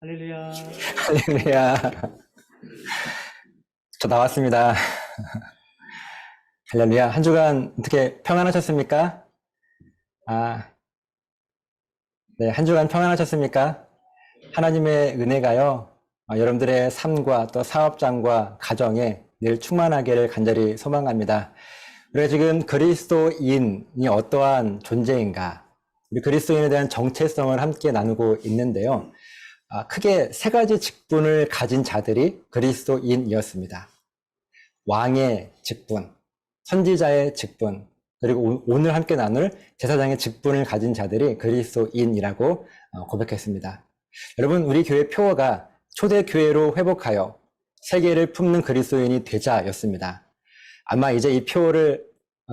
할렐루야. 할렐루야. 저 나왔습니다. 할렐루야. 한 주간 어떻게 평안하셨습니까? 네, 한 주간 평안하셨습니까? 하나님의 은혜가요, 여러분들의 삶과 또 사업장과 가정에 늘 충만하기를 간절히 소망합니다. 우리가 지금 그리스도인이 어떠한 존재인가, 우리 그리스도인에 대한 정체성을 함께 나누고 있는데요. 크게 세 가지 직분을 가진 자들이 그리스도인이었습니다. 왕의 직분, 선지자의 직분, 그리고 오늘 함께 나눌 제사장의 직분을 가진 자들이 그리스도인이라고 고백했습니다. 여러분, 우리 교회 표어가 초대교회로 회복하여 세계를 품는 그리스도인이 되자였습니다. 아마 이제 이 표어를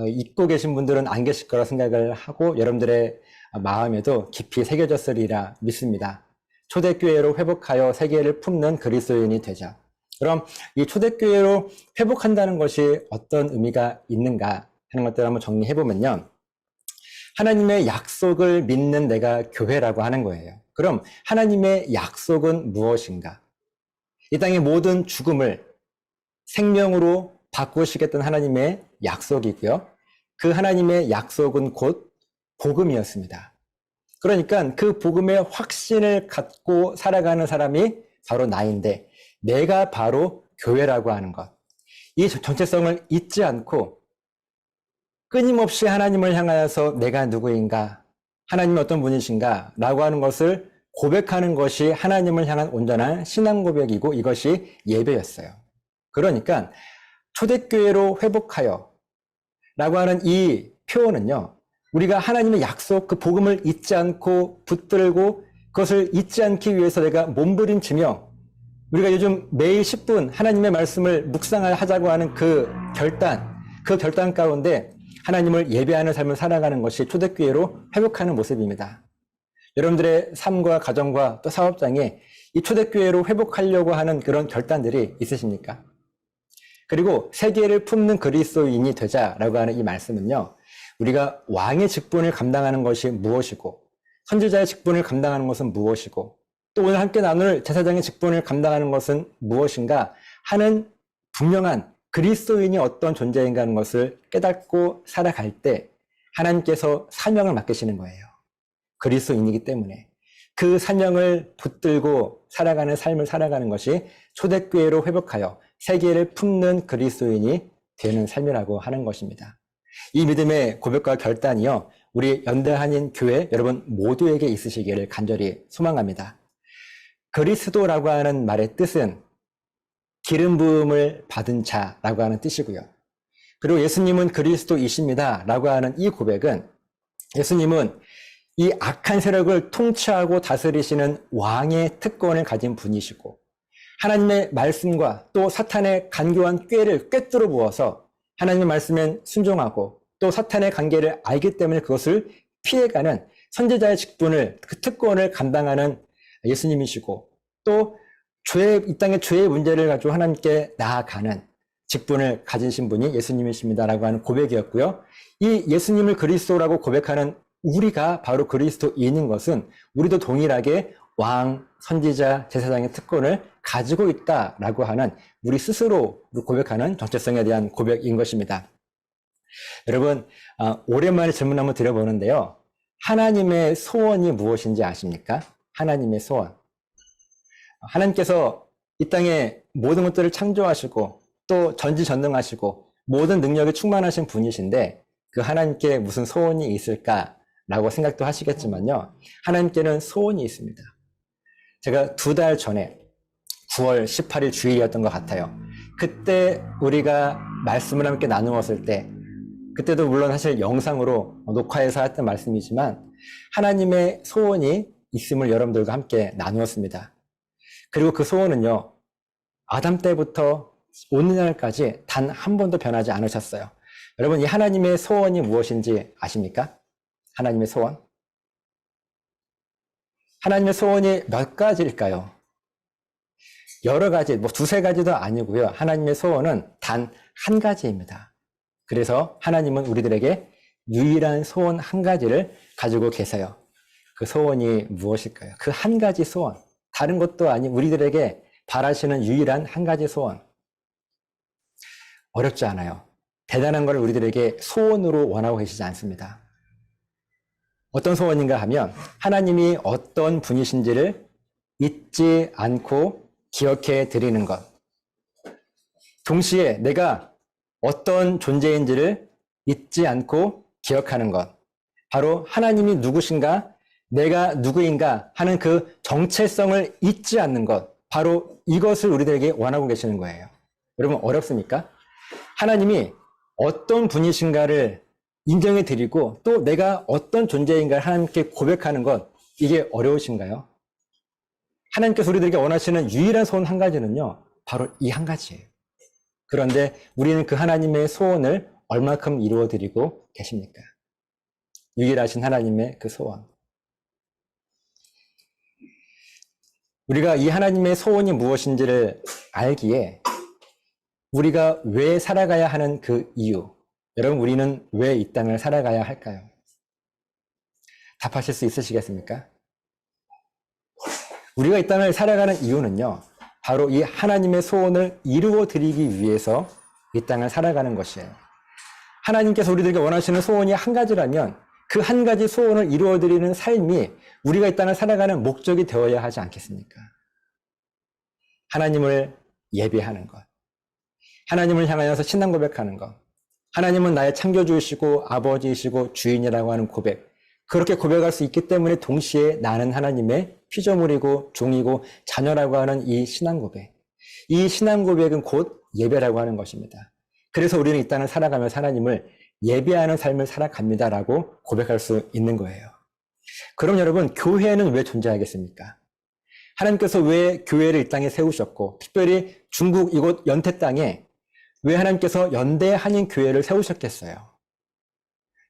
잊고 계신 분들은 안 계실 거라 생각을 하고 여러분들의 마음에도 깊이 새겨졌으리라 믿습니다. 초대교회로 회복하여 세계를 품는 그리스도인이 되자. 그럼 이 초대교회로 회복한다는 것이 어떤 의미가 있는가 하는 것들을 한번 정리해보면요. 하나님의 약속을 믿는 내가 교회라고 하는 거예요. 그럼 하나님의 약속은 무엇인가? 이 땅의 모든 죽음을 생명으로 바꾸시겠다는 하나님의 약속이고요. 그 하나님의 약속은 곧 복음이었습니다. 그러니까 그 복음의 확신을 갖고 살아가는 사람이 바로 나인데, 내가 바로 교회라고 하는 것. 이 정체성을 잊지 않고 끊임없이 하나님을 향하여서 내가 누구인가, 하나님은 어떤 분이신가 라고 하는 것을 고백하는 것이 하나님을 향한 온전한 신앙 고백이고, 이것이 예배였어요. 그러니까 초대교회로 회복하여 라고 하는 이 표현은요, 우리가 하나님의 약속, 그 복음을 잊지 않고 붙들고 그것을 잊지 않기 위해서 내가 몸부림치며 우리가 요즘 매일 10분 하나님의 말씀을 묵상하자고 하는 그 결단 가운데 하나님을 예배하는 삶을 살아가는 것이 초대교회로 회복하는 모습입니다. 여러분들의 삶과 가정과 또 사업장에 이 초대교회로 회복하려고 하는 그런 결단들이 있으십니까? 그리고 세계를 품는 그리스도인이 되자라고 하는 이 말씀은요, 우리가 왕의 직분을 감당하는 것이 무엇이고, 선지자의 직분을 감당하는 것은 무엇이고, 또 오늘 함께 나눌 제사장의 직분을 감당하는 것은 무엇인가 하는 분명한 그리스도인이 어떤 존재인가 하는 것을 깨닫고 살아갈 때 하나님께서 사명을 맡기시는 거예요. 그리스도인이기 때문에 그 사명을 붙들고 살아가는 삶을 살아가는 것이 초대교회로 회복하여 세계를 품는 그리스도인이 되는 삶이라고 하는 것입니다. 이 믿음의 고백과 결단이요, 우리 연대한인 교회 여러분 모두에게 있으시기를 간절히 소망합니다. 그리스도라고 하는 말의 뜻은 기름 부음을 받은 자라고 하는 뜻이고요. 그리고 예수님은 그리스도이십니다 라고 하는 이 고백은, 예수님은 이 악한 세력을 통치하고 다스리시는 왕의 특권을 가진 분이시고, 하나님의 말씀과 또 사탄의 간교한 꾀를 꿰뚫어 부어서 하나님의 말씀엔 순종하고 또 사탄의 관계를 알기 때문에 그것을 피해가는 선지자의 직분을, 그 특권을 감당하는 예수님이시고, 또 이 땅의 죄의 문제를 가지고 하나님께 나아가는 직분을 가지신 분이 예수님이십니다라고 하는 고백이었고요. 이 예수님을 그리스도라고 고백하는 우리가 바로 그리스도인인 것은 우리도 동일하게 왕, 선지자, 제사장의 특권을 가지고 있다라고 하는 우리 스스로 고백하는 정체성에 대한 고백인 것입니다. 여러분, 오랜만에 질문 한번 드려보는데요. 하나님의 소원이 무엇인지 아십니까? 하나님의 소원. 하나님께서 이 땅에 모든 것들을 창조하시고 또 전지전능하시고 모든 능력이 충만하신 분이신데, 그 하나님께 무슨 소원이 있을까라고 생각도 하시겠지만요, 하나님께는 소원이 있습니다. 제가 2달 전에 9월 18일 주일이었던 것 같아요. 그때 우리가 말씀을 함께 나누었을 때, 그때도 물론 사실 영상으로 녹화해서 했던 말씀이지만 하나님의 소원이 있음을 여러분들과 함께 나누었습니다. 그리고 그 소원은요, 아담 때부터 오늘날까지 단 한 번도 변하지 않으셨어요. 여러분, 이 하나님의 소원이 무엇인지 아십니까? 하나님의 소원? 하나님의 소원이 몇 가지일까요? 여러 가지, 두세 가지도 아니고요. 하나님의 소원은 단 한 가지입니다. 그래서 하나님은 우리들에게 유일한 소원 한 가지를 가지고 계세요. 그 소원이 무엇일까요? 그 한 가지 소원, 다른 것도 아닌 우리들에게 바라시는 유일한 한 가지 소원. 어렵지 않아요. 대단한 걸 우리들에게 소원으로 원하고 계시지 않습니다. 어떤 소원인가 하면 하나님이 어떤 분이신지를 잊지 않고 기억해 드리는 것. 동시에 내가 어떤 존재인지를 잊지 않고 기억하는 것. 바로 하나님이 누구신가, 내가 누구인가 하는 그 정체성을 잊지 않는 것. 바로 이것을 우리들에게 원하고 계시는 거예요. 여러분, 어렵습니까? 하나님이 어떤 분이신가를 인정해 드리고 또 내가 어떤 존재인가를 하나님께 고백하는 것, 이게 어려우신가요? 하나님께서 우리들에게 원하시는 유일한 소원 한 가지는요, 바로 이 한 가지예요. 그런데 우리는 그 하나님의 소원을 얼마큼 이루어 드리고 계십니까? 유일하신 하나님의 그 소원. 우리가 이 하나님의 소원이 무엇인지를 알기에 우리가 왜 살아가야 하는 그 이유, 여러분, 우리는 왜 이 땅을 살아가야 할까요? 답하실 수 있으시겠습니까? 우리가 이 땅을 살아가는 이유는요, 바로 이 하나님의 소원을 이루어 드리기 위해서 이 땅을 살아가는 것이에요. 하나님께서 우리들에게 원하시는 소원이 한 가지라면 그 한 가지 소원을 이루어 드리는 삶이 우리가 이 땅을 살아가는 목적이 되어야 하지 않겠습니까? 하나님을 예배하는 것, 하나님을 향하여서 신앙 고백하는 것, 하나님은 나의 창조주이시고 아버지이시고 주인이라고 하는 고백, 그렇게 고백할 수 있기 때문에 동시에 나는 하나님의 피조물이고 종이고 자녀라고 하는 이 신앙 고백, 이 신앙 고백은 곧 예배라고 하는 것입니다. 그래서 우리는 이 땅을 살아가면서 하나님을 예배하는 삶을 살아갑니다라고 고백할 수 있는 거예요. 그럼 여러분, 교회는 왜 존재하겠습니까? 하나님께서 왜 교회를 이 땅에 세우셨고, 특별히 중국 이곳 연태 땅에 왜 하나님께서 연대 한인 교회를 세우셨겠어요?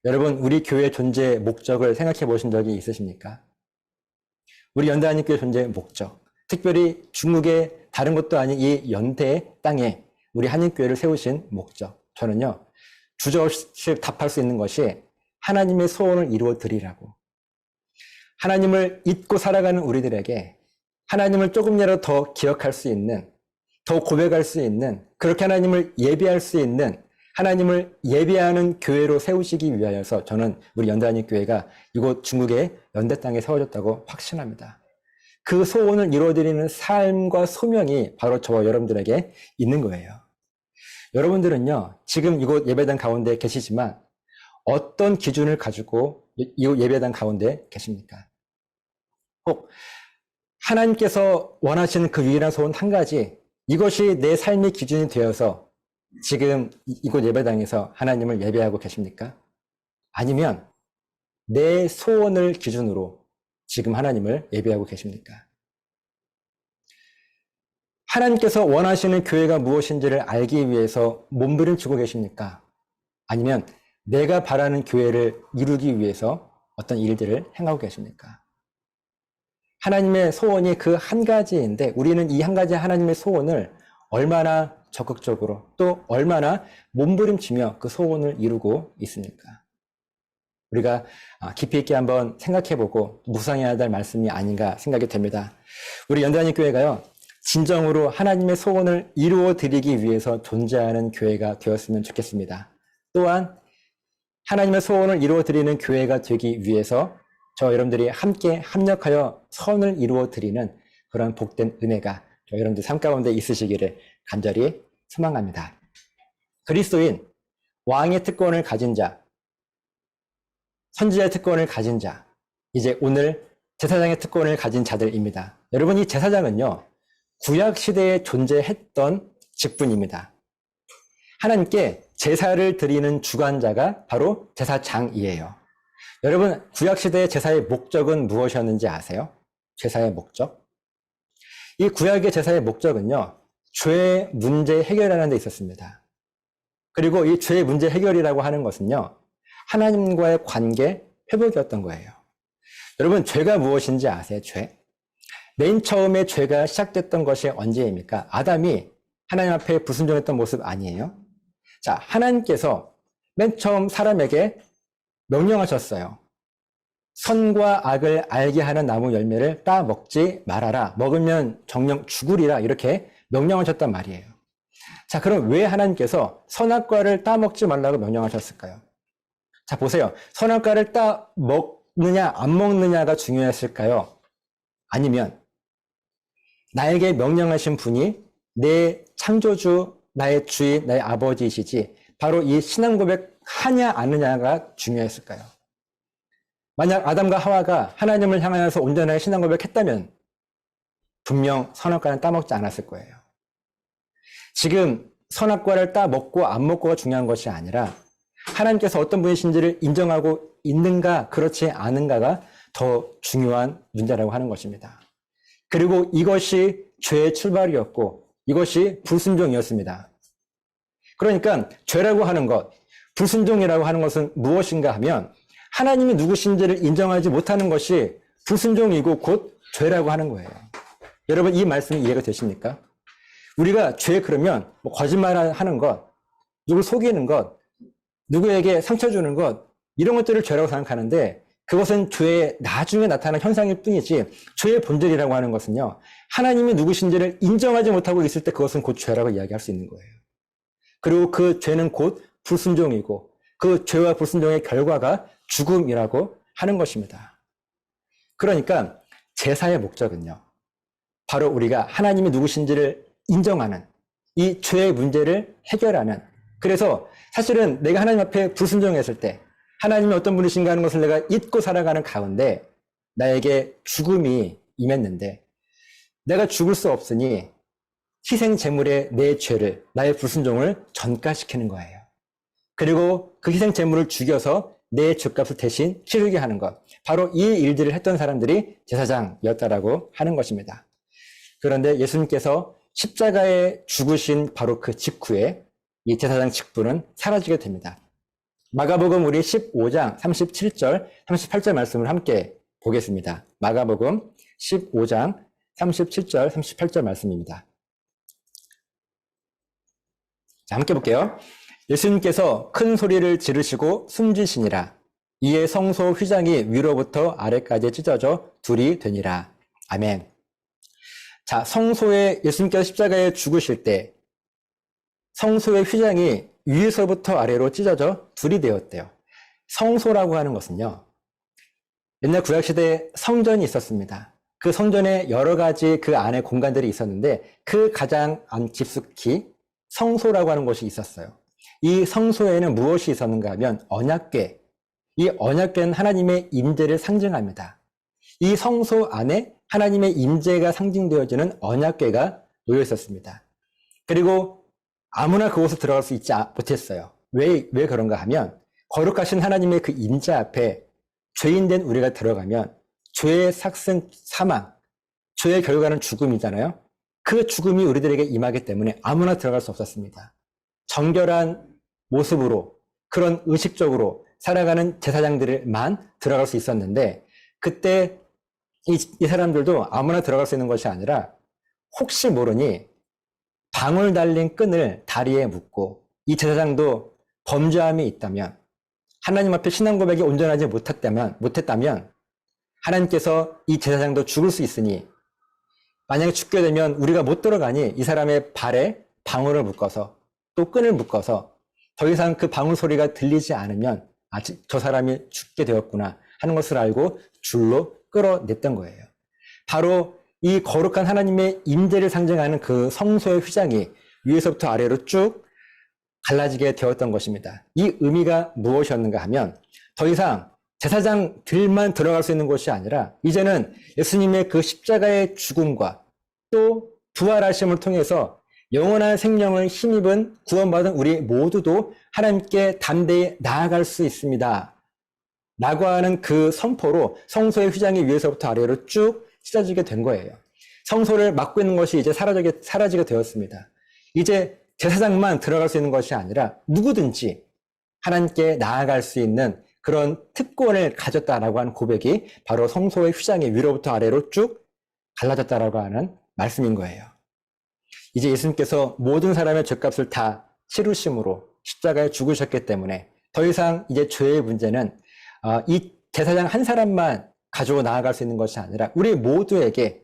여러분, 우리 교회의 존재의 목적을 생각해 보신 적이 있으십니까? 우리 연대 한인 교회의 존재의 목적, 특별히 중국의 다른 것도 아닌 이 연대 땅에 우리 한인 교회를 세우신 목적, 저는요, 주저없이 답할 수 있는 것이 하나님의 소원을 이루어 드리라고. 하나님을 잊고 살아가는 우리들에게 하나님을 조금이라도 더 기억할 수 있는, 더 고백할 수 있는, 그렇게 하나님을 예배할 수 있는, 하나님을 예배하는 교회로 세우시기 위하여서 저는 우리 연대한인 교회가 이곳 중국의 연대 땅에 세워졌다고 확신합니다. 그 소원을 이루어드리는 삶과 소명이 바로 저와 여러분들에게 있는 거예요. 여러분들은요, 지금 이곳 예배당 가운데 계시지만 어떤 기준을 가지고 이곳 예배당 가운데 계십니까? 꼭 하나님께서 원하시는 그 유일한 소원 한 가지, 이것이 내 삶의 기준이 되어서 지금 이곳 예배당에서 하나님을 예배하고 계십니까? 아니면 내 소원을 기준으로 지금 하나님을 예배하고 계십니까? 하나님께서 원하시는 교회가 무엇인지를 알기 위해서 몸부림치고 계십니까? 아니면 내가 바라는 교회를 이루기 위해서 어떤 일들을 행하고 계십니까? 하나님의 소원이 그 한 가지인데 우리는 이 한 가지 하나님의 소원을 얼마나 적극적으로 또 얼마나 몸부림치며 그 소원을 이루고 있습니까? 우리가 깊이 있게 한번 생각해보고 묵상해야 될 말씀이 아닌가 생각이 됩니다. 우리 연대한인 교회가요, 진정으로 하나님의 소원을 이루어 드리기 위해서 존재하는 교회가 되었으면 좋겠습니다. 또한 하나님의 소원을 이루어 드리는 교회가 되기 위해서 저 여러분들이 함께 합력하여 선을 이루어 드리는 그런 복된 은혜가 저 여러분들 삶 가운데 있으시기를 간절히 소망합니다. 그리스도인, 왕의 특권을 가진 자, 선지자의 특권을 가진 자, 이제 오늘 제사장의 특권을 가진 자들입니다. 여러분, 이 제사장은요, 구약 시대에 존재했던 직분입니다. 하나님께 제사를 드리는 주관자가 바로 제사장이에요. 여러분, 구약 시대의 제사의 목적은 무엇이었는지 아세요? 제사의 목적? 이 구약의 제사의 목적은요, 죄의 문제 해결하는 데 있었습니다. 그리고 이 죄의 문제 해결이라고 하는 것은요, 하나님과의 관계 회복이었던 거예요. 여러분, 죄가 무엇인지 아세요? 죄? 맨 처음에 죄가 시작됐던 것이 언제입니까? 아담이 하나님 앞에 불순종했던 모습 아니에요? 자, 하나님께서 맨 처음 사람에게 명령하셨어요. 선과 악을 알게 하는 나무 열매를 따 먹지 말아라. 먹으면 정령 죽으리라. 이렇게 명령하셨단 말이에요. 자, 그럼 왜 하나님께서 선악과를 따 먹지 말라고 명령하셨을까요? 자, 보세요. 선악과를 따 먹느냐 안 먹느냐가 중요했을까요? 아니면 나에게 명령하신 분이 내 창조주, 나의 주인, 나의 아버지이시지 바로 이 신앙 고백 하냐 안 하냐가 중요했을까요? 만약 아담과 하와가 하나님을 향하여서 온전하게 신앙 고백했다면 분명 선악과는 따먹지 않았을 거예요. 지금 선악과를 따 먹고 안 먹고가 중요한 것이 아니라 하나님께서 어떤 분이신지를 인정하고 있는가 그렇지 않은가가 더 중요한 문제라고 하는 것입니다. 그리고 이것이 죄의 출발이었고 이것이 불순종이었습니다. 그러니까 죄라고 하는 것, 불순종이라고 하는 것은 무엇인가 하면 하나님이 누구신지를 인정하지 못하는 것이 불순종이고 곧 죄라고 하는 거예요. 여러분 이 말씀이 이해가 되십니까? 우리가 죄 그러면 뭐 거짓말하는 것, 누굴 속이는 것, 누구에게 상처 주는 것 이런 것들을 죄라고 생각하는데 그것은 죄의 나중에 나타나는 현상일 뿐이지 죄의 본질이라고 하는 것은요. 하나님이 누구신지를 인정하지 못하고 있을 때 그것은 곧 죄라고 이야기할 수 있는 거예요. 그리고 그 죄는 곧 불순종이고 그 죄와 불순종의 결과가 죽음이라고 하는 것입니다. 그러니까 제사의 목적은요. 바로 우리가 하나님이 누구신지를 인정하는 이 죄의 문제를 해결하는 그래서 사실은 내가 하나님 앞에 불순종했을 때 하나님이 어떤 분이신가 하는 것을 내가 잊고 살아가는 가운데 나에게 죽음이 임했는데 내가 죽을 수 없으니 희생 제물에 내 죄를 나의 불순종을 전가시키는 거예요. 그리고 그 희생 제물을 죽여서 내 죄값을 대신 치르게 하는 것 바로 이 일들을 했던 사람들이 제사장이었다라고 하는 것입니다. 그런데 예수님께서 십자가에 죽으신 바로 그 직후에 이 제사장 직분은 사라지게 됩니다. 마가복음 우리 15장 37절 38절 말씀을 함께 보겠습니다. 마가복음 15장 37절 38절 말씀입니다. 자, 함께 볼게요. 예수님께서 큰 소리를 지르시고 숨지시니라. 이에 성소 휘장이 위로부터 아래까지 찢어져 둘이 되니라. 아멘. 자, 성소에 예수님께서 십자가에 죽으실 때 성소의 휘장이 위에서부터 아래로 찢어져 둘이 되었대요. 성소라고 하는 것은요. 옛날 구약시대에 성전이 있었습니다. 그 성전에 여러 가지 그 안에 공간들이 있었는데 그 가장 깊숙이 성소라고 하는 곳이 있었어요. 이 성소에는 무엇이 있었는가 하면 언약궤. 이 언약궤는 하나님의 임재를 상징합니다. 이 성소 안에 하나님의 임재가 상징되어지는 언약궤가 놓여 있었습니다. 그리고 아무나 그곳에 들어갈 수 있지 못했어요. 왜 그런가 하면 거룩하신 하나님의 그 임재 앞에 죄인된 우리가 들어가면 죄의 삭슨 사망, 죄의 결과는 죽음이잖아요. 그 죽음이 우리들에게 임하기 때문에 아무나 들어갈 수 없었습니다. 정결한 모습으로 그런 의식적으로 살아가는 제사장들만 들어갈 수 있었는데 그때 이 사람들도 아무나 들어갈 수 있는 것이 아니라 혹시 모르니 방울 달린 끈을 다리에 묶고 이 제사장도 범죄함이 있다면 하나님 앞에 신앙 고백이 온전하지 못했다면 하나님께서 이 제사장도 죽을 수 있으니 만약에 죽게 되면 우리가 못 들어가니 이 사람의 발에 방울을 묶어서 또 끈을 묶어서 더 이상 그 방울 소리가 들리지 않으면 아직 저 사람이 죽게 되었구나 하는 것을 알고 줄로 끌어냈던 거예요. 바로 이 거룩한 하나님의 임재를 상징하는 그 성소의 휘장이 위에서부터 아래로 쭉 갈라지게 되었던 것입니다. 이 의미가 무엇이었는가 하면 더 이상 제사장들만 들어갈 수 있는 곳이 아니라 이제는 예수님의 그 십자가의 죽음과 또 부활하심을 통해서 영원한 생명을 힘입은 구원받은 우리 모두도 하나님께 담대히 나아갈 수 있습니다. 라고 하는 그 선포로 성소의 휘장이 위에서부터 아래로 쭉 찢어지게 된 거예요. 성소를 막고 있는 것이 이제 사라지게 되었습니다. 이제 제사장만 들어갈 수 있는 것이 아니라 누구든지 하나님께 나아갈 수 있는 그런 특권을 가졌다라고 하는 고백이 바로 성소의 휘장이 위로부터 아래로 쭉 갈라졌다라고 하는 말씀인 거예요. 이제 예수님께서 모든 사람의 죄값을 다 치르심으로 십자가에 죽으셨기 때문에 더 이상 이제 죄의 문제는 이 제사장 한 사람만 가지고 나아갈 수 있는 것이 아니라 우리 모두에게,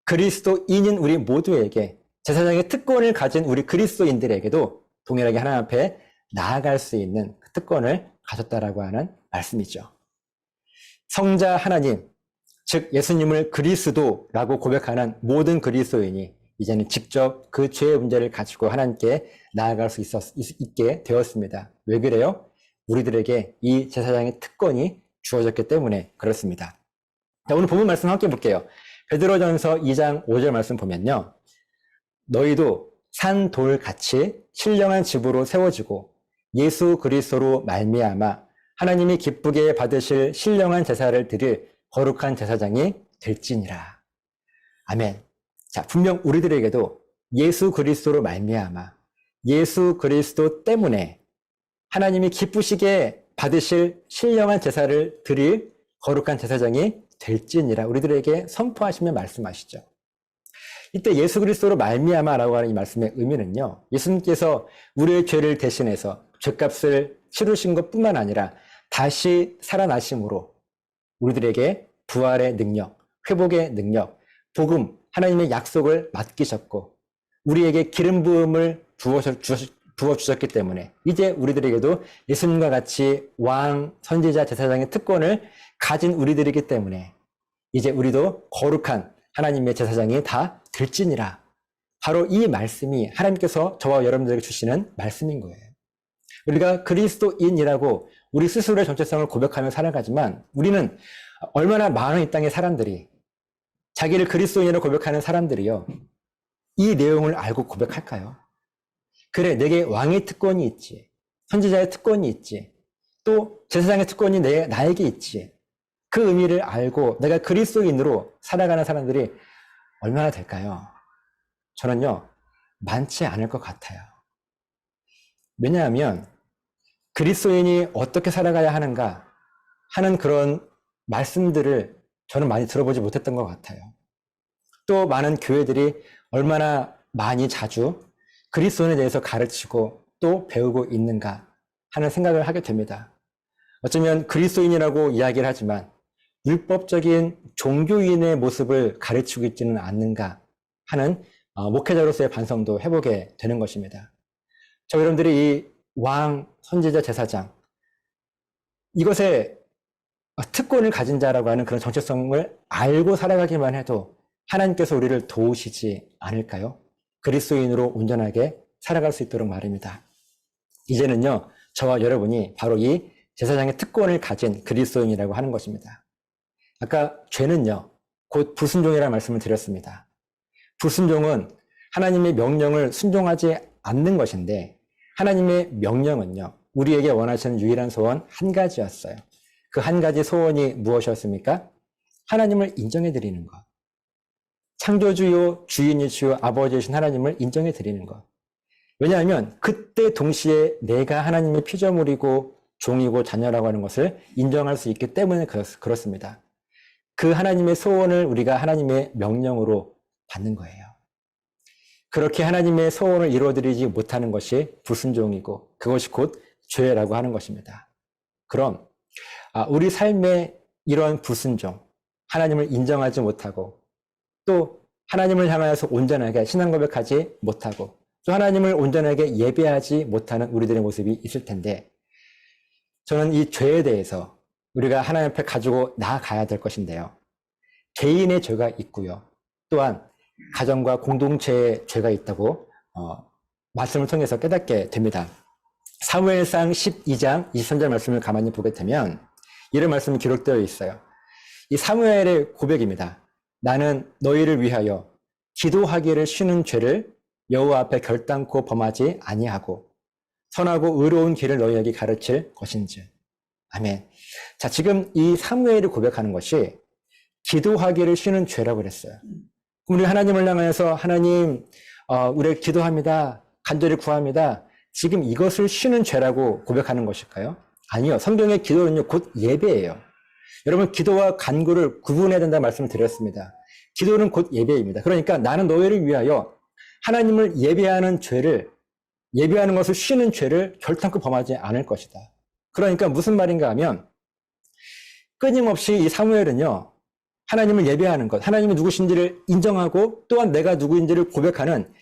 그리스도인인 우리 모두에게, 제사장의 특권을 가진 우리 그리스도인들에게도 동일하게 하나님 앞에 나아갈 수 있는 그 특권을 가졌다라고 하는 말씀이죠. 성자 하나님, 즉 예수님을 그리스도라고 고백하는 모든 그리스도인이 이제는 직접 그 죄의 문제를 가지고 하나님께 나아갈 수 있게 되었습니다. 왜 그래요? 우리들에게 이 제사장의 특권이 주어졌기 때문에 그렇습니다. 자, 오늘 본문 말씀 함께 볼게요. 베드로전서 2장 5절 말씀 보면요. 너희도 산 돌같이 신령한 집으로 세워지고 예수 그리스도로 말미암아 하나님이 기쁘게 받으실 신령한 제사를 드릴 거룩한 제사장이 될지니라. 아멘. 자, 분명 우리들에게도 예수 그리스도로 말미암아 예수 그리스도 때문에 하나님이 기쁘시게 받으실 신령한 제사를 드릴 거룩한 제사장이 될지니라 우리들에게 선포하시며 말씀하시죠. 이때 예수 그리스도로 말미암아라고 하는 이 말씀의 의미는요. 예수님께서 우리의 죄를 대신해서 죄값을 치르신 것뿐만 아니라 다시 살아나심으로 우리들에게 부활의 능력, 회복의 능력, 복음, 하나님의 약속을 맡기셨고 우리에게 기름 부음을 부어주셨기 때문에 이제 우리들에게도 예수님과 같이 왕, 선지자, 제사장의 특권을 가진 우리들이기 때문에 이제 우리도 거룩한 하나님의 제사장이 다 될지니라. 바로 이 말씀이 하나님께서 저와 여러분들에게 주시는 말씀인 거예요. 우리가 그리스도인이라고 우리 스스로의 정체성을 고백하며 살아가지만 우리는 얼마나 많은 이 땅의 사람들이 자기를 그리스도인으로 고백하는 사람들이요. 이 내용을 알고 고백할까요? 그래, 내게 왕의 특권이 있지. 선지자의 특권이 있지. 또 제사장의 특권이 나에게 있지. 그 의미를 알고 내가 그리스도인으로 살아가는 사람들이 얼마나 될까요? 저는요, 많지 않을 것 같아요. 왜냐하면 그리스도인이 어떻게 살아가야 하는가 하는 그런 말씀들을 저는 많이 들어보지 못했던 것 같아요. 또 많은 교회들이 얼마나 많이 자주 그리스도인에 대해서 가르치고 또 배우고 있는가 하는 생각을 하게 됩니다. 어쩌면 그리스도인이라고 이야기를 하지만 율법적인 종교인의 모습을 가르치고 있지는 않는가 하는 목회자로서의 반성도 해보게 되는 것입니다. 저 여러분들이 이 왕, 선지자, 제사장 이것에 특권을 가진 자라고 하는 그런 정체성을 알고 살아가기만 해도 하나님께서 우리를 도우시지 않을까요? 그리스도인으로 온전하게 살아갈 수 있도록 말입니다. 이제는요, 저와 여러분이 바로 이 제사장의 특권을 가진 그리스도인이라고 하는 것입니다. 아까 죄는요, 곧 불순종이라는 말씀을 드렸습니다. 불순종은 하나님의 명령을 순종하지 않는 것인데 하나님의 명령은요, 우리에게 원하시는 유일한 소원 한 가지였어요. 그 한 가지 소원이 무엇이었습니까? 하나님을 인정해 드리는 것. 창조주요 주인이시요 아버지이신 하나님을 인정해 드리는 것. 왜냐하면 그때 동시에 내가 하나님의 피조물이고 종이고 자녀라고 하는 것을 인정할 수 있기 때문에 그렇습니다. 그 하나님의 소원을 우리가 하나님의 명령으로 받는 거예요. 그렇게 하나님의 소원을 이루어드리지 못하는 것이 불순종이고 그것이 곧 죄라고 하는 것입니다. 그럼 우리 삶의 이런 불순종, 하나님을 인정하지 못하고 또 하나님을 향하여서 온전하게 신앙 고백하지 못하고 또 하나님을 온전하게 예배하지 못하는 우리들의 모습이 있을 텐데 저는 이 죄에 대해서 우리가 하나님 앞에 가지고 나아가야 될 것인데요. 개인의 죄가 있고요. 또한 가정과 공동체의 죄가 있다고 말씀을 통해서 깨닫게 됩니다. 사무엘상 12장 23절 말씀을 가만히 보게 되면 이런 말씀이 기록되어 있어요. 이 사무엘의 고백입니다. 나는 너희를 위하여 기도하기를 쉬는 죄를 여호와 앞에 결단코 범하지 아니하고 선하고 의로운 길을 너희에게 가르칠 것인지. 아멘. 자, 지금 이 사무엘이 고백하는 것이 기도하기를 쉬는 죄라고 그랬어요. 우리 하나님을 향해서 하나님, 우리 기도합니다. 간절히 구합니다. 지금 이것을 쉬는 죄라고 고백하는 것일까요? 아니요. 성경의 기도는요, 곧 예배예요. 여러분, 기도와 간구를 구분해야 된다는 말씀을 드렸습니다. 기도는 곧 예배입니다. 그러니까 나는 너희를 위하여 하나님을 예배하는 것을 쉬는 죄를 결단코 범하지 않을 것이다. 그러니까 무슨 말인가 하면 끊임없이 이 사무엘은요, 하나님을 예배하는 것, 하나님이 누구신지를 인정하고 또한 내가 누구인지를 고백하는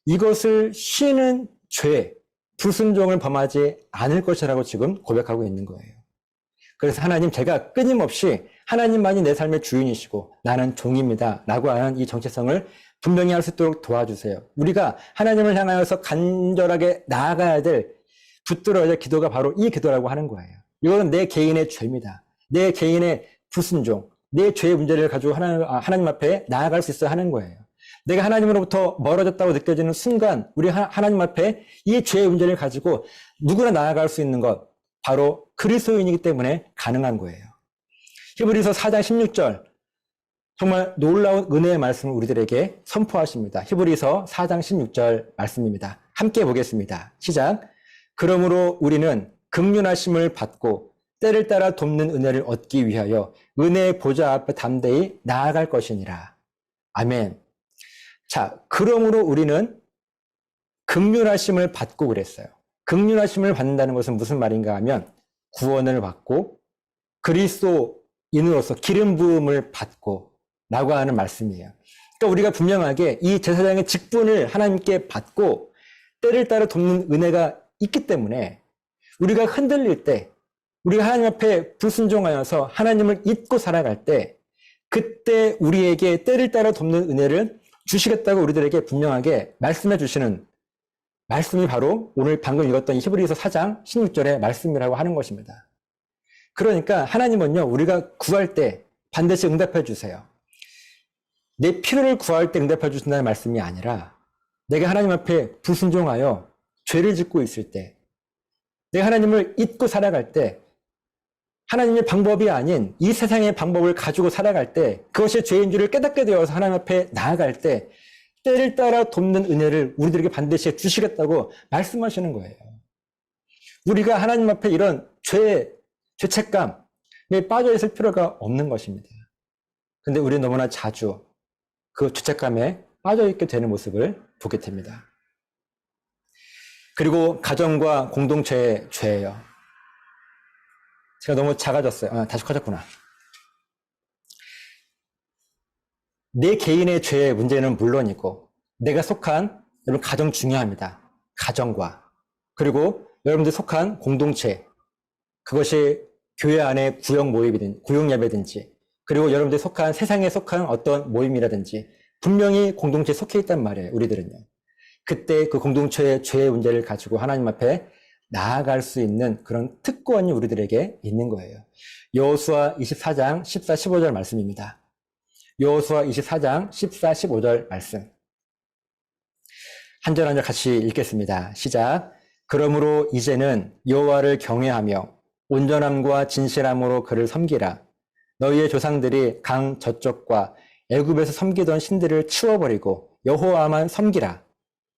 이것을 쉬는 죄, 불순종을 범하지 않을 것이라고 지금 고백하고 있는 거예요. 그래서 하나님, 제가 끊임없이 하나님만이 내 삶의 주인이시고 나는 종입니다 라고 하는 이 정체성을 분명히 할 수 있도록 도와주세요. 우리가 하나님을 향하여서 간절하게 나아가야 될, 붙들어야 될 기도가 바로 이 기도라고 하는 거예요. 이거는 내 개인의 죄입니다. 내 개인의 불순종, 내 죄의 문제를 가지고 하나님 앞에 나아갈 수 있어야 하는 거예요. 내가 하나님으로부터 멀어졌다고 느껴지는 순간 우리 하나님 앞에 이 죄의 문제를 가지고 누구나 나아갈 수 있는 것, 바로 그리스도인이기 때문에 가능한 거예요. 히브리서 4장 16절, 정말 놀라운 은혜의 말씀을 우리들에게 선포하십니다. 히브리서 4장 16절 말씀입니다. 함께 보겠습니다. 시작. 그러므로 우리는 긍휼하심을 받고 때를 따라 돕는 은혜를 얻기 위하여 은혜의 보좌 앞에 담대히 나아갈 것이니라. 아멘. 자, 그러므로 우리는 긍휼하심을 받고 그랬어요. 긍휼하심을 받는다는 것은 무슨 말인가 하면 구원을 받고 그리스도인으로서 기름 부음을 받고 라고 하는 말씀이에요. 그러니까 우리가 분명하게 이 제사장의 직분을 하나님께 받고 때를 따라 돕는 은혜가 있기 때문에 우리가 흔들릴 때, 우리가 하나님 앞에 불순종하여서 하나님을 잊고 살아갈 때, 그때 우리에게 때를 따라 돕는 은혜를 주시겠다고 우리들에게 분명하게 말씀해 주시는 말씀이 바로 오늘 방금 읽었던 히브리서 4장 16절의 말씀이라고 하는 것입니다. 그러니까 하나님은요, 우리가 구할 때 반드시 응답해 주세요. 내 필요를 구할 때 응답해 주신다는 말씀이 아니라 내가 하나님 앞에 불순종하여 죄를 짓고 있을 때, 내가 하나님을 잊고 살아갈 때, 하나님의 방법이 아닌 이 세상의 방법을 가지고 살아갈 때, 그것이 죄인 줄을 깨닫게 되어서 하나님 앞에 나아갈 때 때를 따라 돕는 은혜를 우리들에게 반드시 주시겠다고 말씀하시는 거예요. 우리가 하나님 앞에 이런 죄책감에 빠져 있을 필요가 없는 것입니다. 근데 우리는 너무나 자주 그 죄책감에 빠져 있게 되는 모습을 보게 됩니다. 그리고 가정과 공동체의 죄예요. 제가 너무 작아졌어요. 다시 커졌구나. 내 개인의 죄의 문제는 물론이고 내가 속한, 여러분, 가정 중요합니다. 가정과, 그리고 여러분들 속한 공동체, 그것이 교회 안에 구역 예배든지, 그리고 여러분들 속한, 세상에 속한 어떤 모임이라든지 분명히 공동체에 속해 있단 말이에요. 우리들은요. 그때 그 공동체의 죄의 문제를 가지고 하나님 앞에 나아갈 수 있는 그런 특권이 우리들에게 있는 거예요. 여호수아 24장 14, 15절 말씀입니다. 여호수아 24장 14, 15절 말씀. 한 절 한 절 같이 읽겠습니다. 시작. 그러므로 이제는 여호와를 경외하며 온전함과 진실함으로 그를 섬기라. 너희의 조상들이 강 저쪽과 애굽에서 섬기던 신들을 치워버리고 여호와만 섬기라.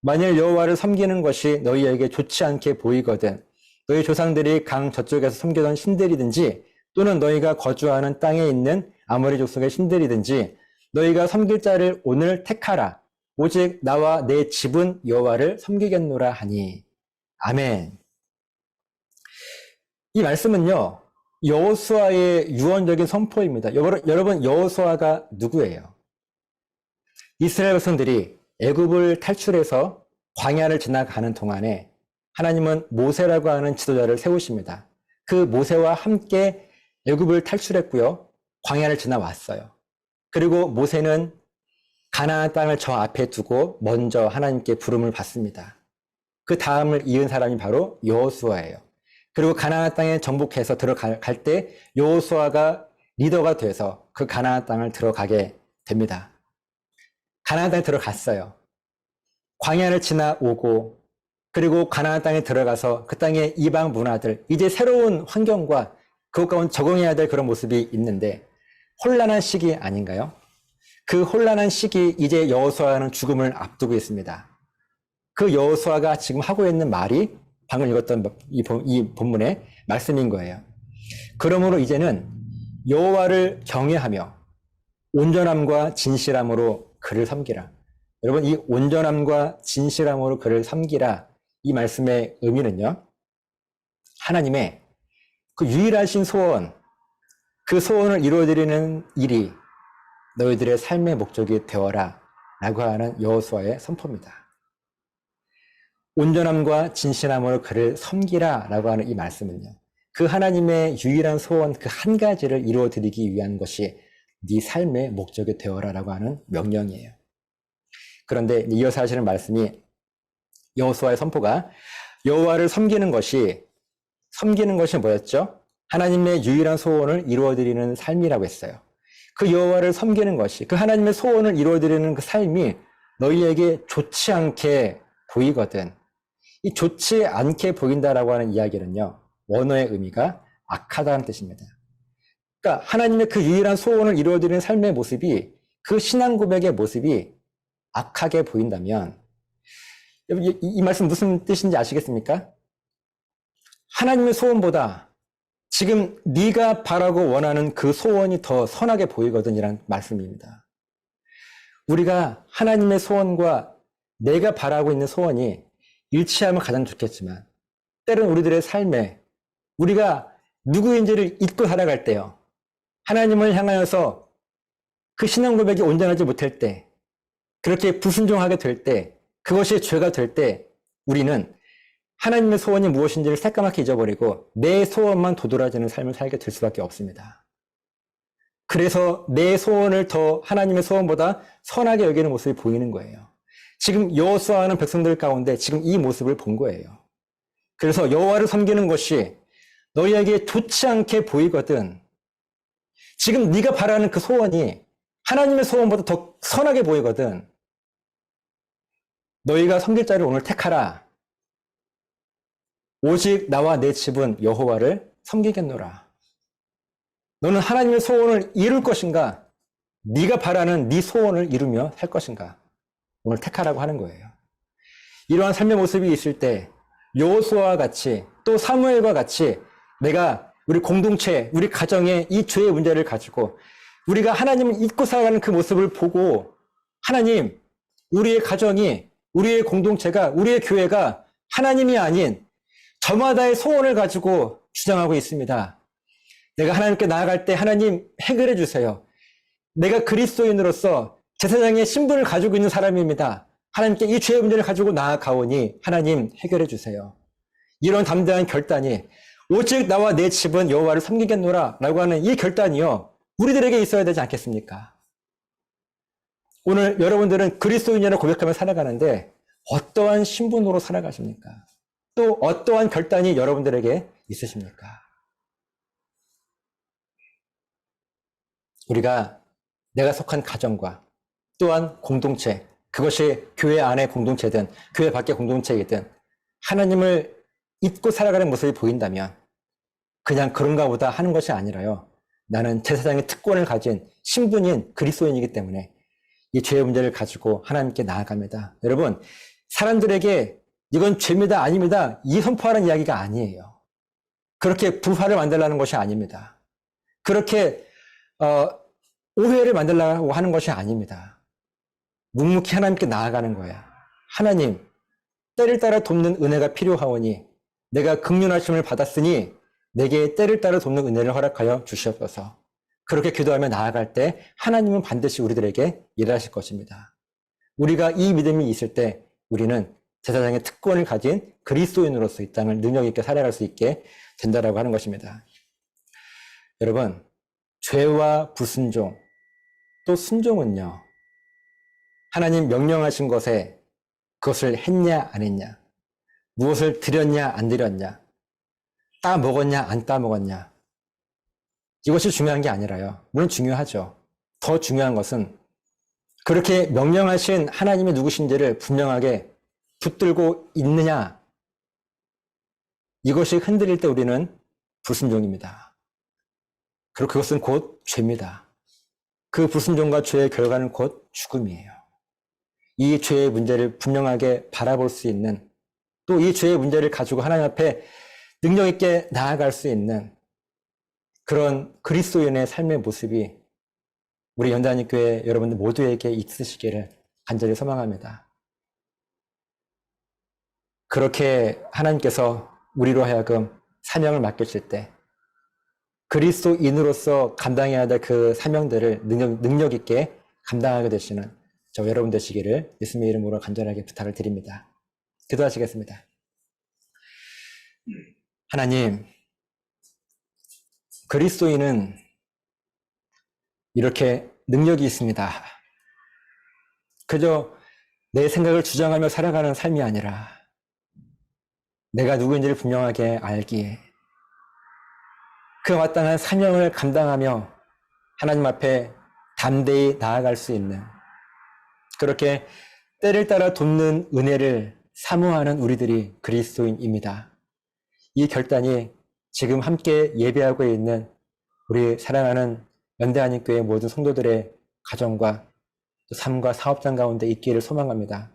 만일 여호와를 섬기는 것이 너희에게 좋지 않게 보이거든 너희 조상들이 강 저쪽에서 섬기던 신들이든지 또는 너희가 거주하는 땅에 있는 아모리 족속의 신들이든지 너희가 섬길 자를 오늘 택하라. 오직 나와 내 집은 여호와를 섬기겠노라 하니. 아멘. 이 말씀은요, 여호수아의 유언적인 선포입니다. 여러분, 여호수아가 누구예요? 이스라엘 백성들이 애굽을 탈출해서 광야를 지나가는 동안에 하나님은 모세라고 하는 지도자를 세우십니다. 그 모세와 함께 애굽을 탈출했고요, 광야를 지나왔어요. 그리고 모세는 가나안 땅을 저 앞에 두고 먼저 하나님께 부름을 받습니다. 그 다음을 이은 사람이 바로 여호수아예요. 그리고 가나안 땅에 정복해서 들어갈 때 여호수아가 리더가 돼서 그 가나안 땅을 들어가게 됩니다. 가나안 땅에 들어갔어요. 광야를 지나오고 그리고 가나안 땅에 들어가서 그 땅의 이방 문화들, 이제 새로운 환경과 그것 가운데 적응해야 될 그런 모습이 있는데 혼란한 시기 아닌가요? 그 혼란한 시기, 이제 여호수아는 죽음을 앞두고 있습니다. 그 여호수아가 지금 하고 있는 말이 방금 읽었던 이 본문의 말씀인 거예요. 그러므로 이제는 여호와를 경외하며 온전함과 진실함으로 그를 섬기라. 여러분, 이 온전함과 진실함으로 그를 섬기라, 이 말씀의 의미는요, 하나님의 그 유일하신 소원, 그 소원을 이루어드리는 일이 너희들의 삶의 목적이 되어라 라고 하는 여호수아의 선포입니다. 온전함과 진실함으로 그를 섬기라 라고 하는 이 말씀은요, 그 하나님의 유일한 소원 그 한 가지를 이루어드리기 위한 것이 네 삶의 목적이 되어라 라고 하는 명령이에요. 그런데 이어서 하시는 말씀이, 여호수아의 선포가 여호와를 섬기는 것이 뭐였죠? 하나님의 유일한 소원을 이루어드리는 삶이라고 했어요. 그 여호와를 섬기는 것이, 그 하나님의 소원을 이루어드리는 그 삶이 너희에게 좋지 않게 보이거든. 이 좋지 않게 보인다라고 하는 이야기는요, 원어의 의미가 악하다는 뜻입니다. 그러니까 하나님의 그 유일한 소원을 이루어드리는 삶의 모습이, 그 신앙 고백의 모습이 악하게 보인다면, 이 말씀 무슨 뜻인지 아시겠습니까? 하나님의 소원보다 지금 네가 바라고 원하는 그 소원이 더 선하게 보이거든 이란 말씀입니다. 우리가 하나님의 소원과 내가 바라고 있는 소원이 일치하면 가장 좋겠지만, 때론 우리들의 삶에 우리가 누구인지를 잊고 살아갈 때요, 하나님을 향하여서 그 신앙 고백이 온전하지 못할 때, 그렇게 불순종하게 될 때, 그것이 죄가 될 때, 우리는 하나님의 소원이 무엇인지를 새까맣게 잊어버리고 내 소원만 도드라지는 삶을 살게 될 수밖에 없습니다. 그래서 내 소원을 더 하나님의 소원보다 선하게 여기는 모습이 보이는 거예요. 지금 여호수아는 백성들 가운데 지금 이 모습을 본 거예요. 그래서 여호와를 섬기는 것이 너희에게 좋지 않게 보이거든. 지금 네가 바라는 그 소원이 하나님의 소원보다 더 선하게 보이거든. 너희가 섬길 자를 오늘 택하라. 오직 나와 내 집은 여호와를 섬기겠노라. 너는 하나님의 소원을 이룰 것인가? 네가 바라는 네 소원을 이루며 살 것인가? 오늘 택하라고 하는 거예요. 이러한 삶의 모습이 있을 때 여호수아와 같이, 또 사무엘과 같이 내가 우리 공동체, 우리 가정에 이 죄의 문제를 가지고 우리가 하나님을 잊고 살아가는 그 모습을 보고, 하나님, 우리의 가정이, 우리의 공동체가, 우리의 교회가 하나님이 아닌 저마다의 소원을 가지고 주장하고 있습니다. 내가 하나님께 나아갈 때 하나님 해결해 주세요. 내가 그리스도인으로서 제사장의 신분을 가지고 있는 사람입니다. 하나님께 이 죄의 문제를 가지고 나아가오니 하나님 해결해 주세요. 이런 담대한 결단이, 오직 나와 내 집은 여호와를 섬기겠노라 라고 하는 이 결단이요, 우리들에게 있어야 되지 않겠습니까? 오늘 여러분들은 그리스도인이라고 고백하며 살아가는데 어떠한 신분으로 살아가십니까? 또 어떠한 결단이 여러분들에게 있으십니까? 우리가 내가 속한 가정과 또한 공동체, 그것이 교회 안의 공동체든 교회 밖의 공동체이든 하나님을 잊고 살아가는 모습이 보인다면 그냥 그런가 보다 하는 것이 아니라요, 나는 제사장의 특권을 가진 신분인 그리스도인이기 때문에 이 죄의 문제를 가지고 하나님께 나아갑니다. 여러분, 사람들에게 이건 죄입니다, 아닙니다, 이 선포하는 이야기가 아니에요. 그렇게 부활을 만들라는 것이 아닙니다. 그렇게 오해를 만들려고 하는 것이 아닙니다. 묵묵히 하나님께 나아가는 거야. 하나님, 때를 따라 돕는 은혜가 필요하오니 내가 긍휼하심을 받았으니 내게 때를 따라 돕는 은혜를 허락하여 주시옵소서. 그렇게 기도하며 나아갈 때 하나님은 반드시 우리들에게 일하실 것입니다. 우리가 이 믿음이 있을 때 우리는 제사장의 특권을 가진 그리스도인으로서 이 땅을 능력 있게 살아갈 수 있게 된다라고 하는 것입니다. 여러분, 죄와 불순종, 또 순종은요, 하나님 명령하신 것에 그것을 했냐 안 했냐, 무엇을 드렸냐 안 드렸냐, 따 먹었냐 안 따 먹었냐, 이것이 중요한 게 아니라요, 물론 중요하죠. 더 중요한 것은 그렇게 명령하신 하나님이 누구신지를 분명하게 붙들고 있느냐, 이것이 흔들릴 때 우리는 불순종입니다. 그리고 그것은 곧 죄입니다. 그 불순종과 죄의 결과는 곧 죽음이에요. 이 죄의 문제를 분명하게 바라볼 수 있는, 또 이 죄의 문제를 가지고 하나님 앞에 능력 있게 나아갈 수 있는 그런 그리스도인의 삶의 모습이 우리 연단익교회 여러분들 모두에게 있으시기를 간절히 소망합니다. 그렇게 하나님께서 우리로 하여금 사명을 맡기실 때 그리스도인으로서 감당해야 될 그 사명들을 능력 있게 감당하게 되시는 저 여러분 되시기를 예수님의 이름으로 간절하게 부탁을 드립니다. 기도하시겠습니다. 하나님, 그리스도인은 이렇게 능력이 있습니다. 그저 내 생각을 주장하며 살아가는 삶이 아니라 내가 누구인지를 분명하게 알기에 그 마땅한 사명을 감당하며 하나님 앞에 담대히 나아갈 수 있는, 그렇게 때를 따라 돕는 은혜를 사모하는 우리들이 그리스도인입니다. 이 결단이 지금 함께 예배하고 있는 우리 사랑하는 연대한인교회 모든 성도들의 가정과 또 삶과 사업장 가운데 있기를 소망합니다.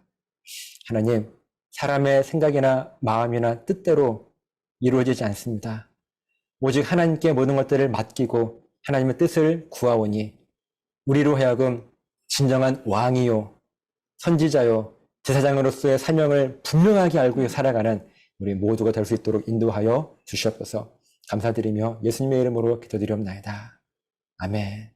하나님, 사람의 생각이나 마음이나 뜻대로 이루어지지 않습니다. 오직 하나님께 모든 것들을 맡기고 하나님의 뜻을 구하오니 우리로 하여금 진정한 왕이요, 선지자요, 제사장으로서의 사명을 분명하게 알고 살아가는 우리 모두가 될 수 있도록 인도하여 주시옵소서. 감사드리며 예수님의 이름으로 기도드리옵나이다. 아멘.